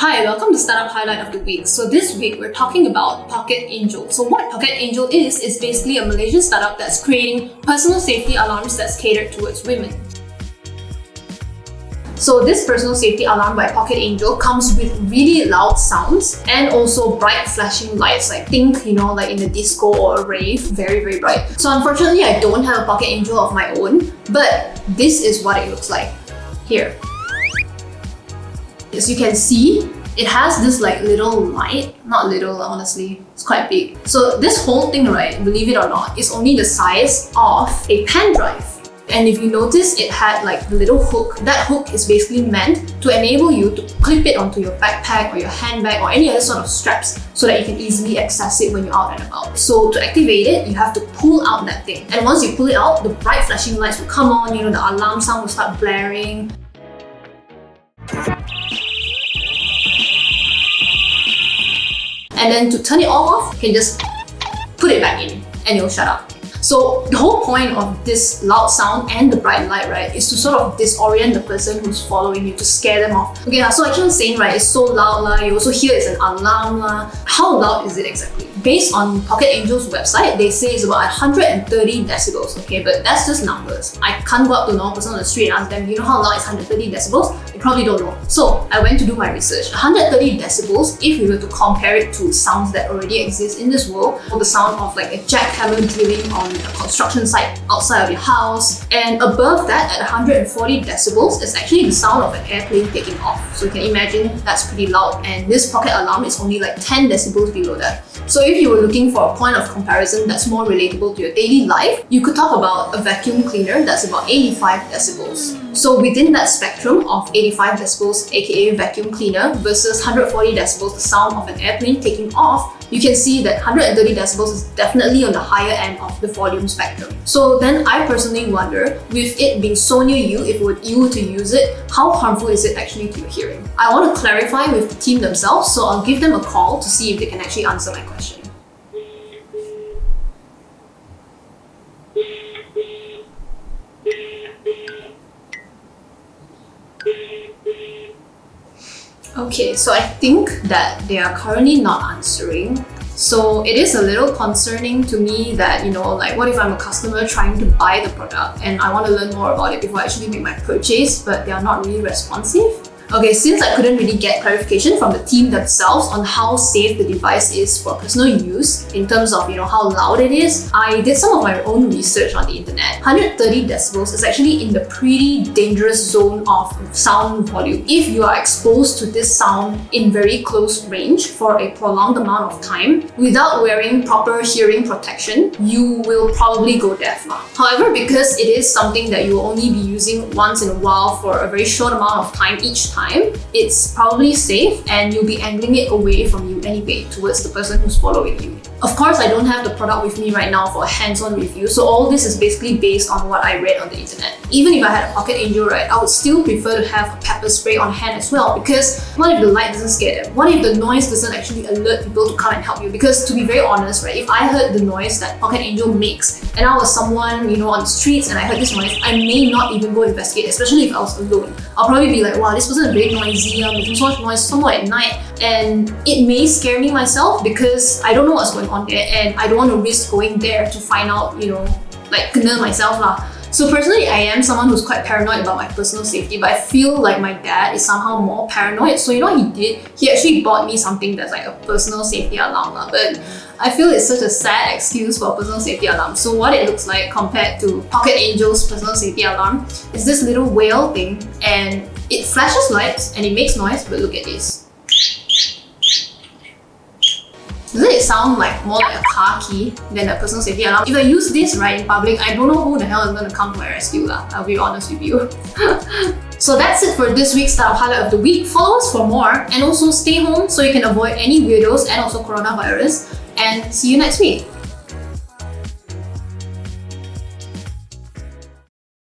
Hi, welcome to Startup Highlight of the Week. So this week we're talking about Pocket Angel. So what Pocket Angel is basically a Malaysian startup that's creating personal safety alarms that's catered towards women. So this personal safety alarm by Pocket Angel comes with really loud sounds and also bright flashing lights. Like think, like in a disco or a rave, very, very bright. So unfortunately, I don't have a Pocket Angel of my own, but this is what it looks like here. As you can see, it has this little light, not little honestly, it's quite big. So this whole thing, right, believe it or not, is only the size of a pen drive. And if you notice, it had the little hook. That hook is basically meant to enable you to clip it onto your backpack or your handbag or any other sort of straps so that you can easily access it when you're out and about. So to activate it, you have to pull out that thing. And once you pull it out, the bright flashing lights will come on, the alarm sound will start blaring. And then to turn it all off, you can just put it back in and it'll shut up. So the whole point of this loud sound and the bright light, right, is to sort of disorient the person who's following you, to scare them off. Okay, so I keep saying, right, it's so loud, you also hear it's an alarm. How loud is it exactly? Based on Pocket Angel's website, they say it's about 130 decibels, okay, but that's just numbers. I can't go up to a normal person on the street and ask them, how loud is 130 decibels? They probably don't know. So I went to do my research. 130 decibels, if we were to compare it to sounds that already exist in this world, the sound of a jackhammer drilling on a construction site outside of your house, and above that at 140 decibels is actually the sound of an airplane taking off. So you can imagine that's pretty loud, and this pocket alarm is only 10 decibels below that. So if you were looking for a point of comparison that's more relatable to your daily life, you could talk about a vacuum cleaner that's about 85 decibels. So within that spectrum of 85 decibels, aka vacuum cleaner, versus 140 decibels, the sound of an airplane taking off, you can see that 130 decibels is definitely on the higher end of the volume spectrum. So then I personally wonder, with it being so near you, if you were to use it, how harmful is it actually to your hearing? I want to clarify with the team themselves, so I'll give them a call to see if they can actually answer my question. Okay, so I think that they are currently not answering. So it is a little concerning to me that, what if I'm a customer trying to buy the product and I want to learn more about it before I actually make my purchase, but they are not really responsive? Okay, since I couldn't really get clarification from the team themselves on how safe the device is for personal use in terms of how loud it is, I did some of my own research on the internet. 130 decibels is actually in the pretty dangerous zone of sound volume. If you are exposed to this sound in very close range for a prolonged amount of time without wearing proper hearing protection, you will probably go deaf. However, because it is something that you will only be using once in a while for a very short amount of time each time, it's probably safe and you'll be angling it away from you anyway towards the person who's following you. Of course, I don't have the product with me right now for a hands-on review, so all this is basically based on what I read on the internet. Even if I had a Pocket Angel, right, I would still prefer to have a pepper spray on hand as well, because what if the light doesn't scare them? What if the noise doesn't actually alert people to come and help you? Because to be very honest, right, if I heard the noise that Pocket Angel makes and I was someone, on the streets and I heard this noise, I may not even go investigate, especially if I was alone. I'll probably be like, wow, this person is very noisy, making so much noise somewhere at night, and it may scare me myself because I don't know what's going on there and I don't want to risk going there to find out, kena myself lah. So personally, I am someone who's quite paranoid about my personal safety, but I feel like my dad is somehow more paranoid. So what he did? He actually bought me something that's a personal safety alarm lah. But I feel it's such a sad excuse for a personal safety alarm. So what it looks like compared to Pocket Angel's personal safety alarm is this little whale thing, and it flashes lights and it makes noise, but look at this. Doesn't it sound more like a car key than a personal safety alarm? If I use this in public, I don't know who the hell is going to come to my rescue lah. I'll be honest with you. So that's it for this week's Startup Highlight of the Week. Follow us for more, and also stay home so you can avoid any weirdos and also coronavirus. And see you next week.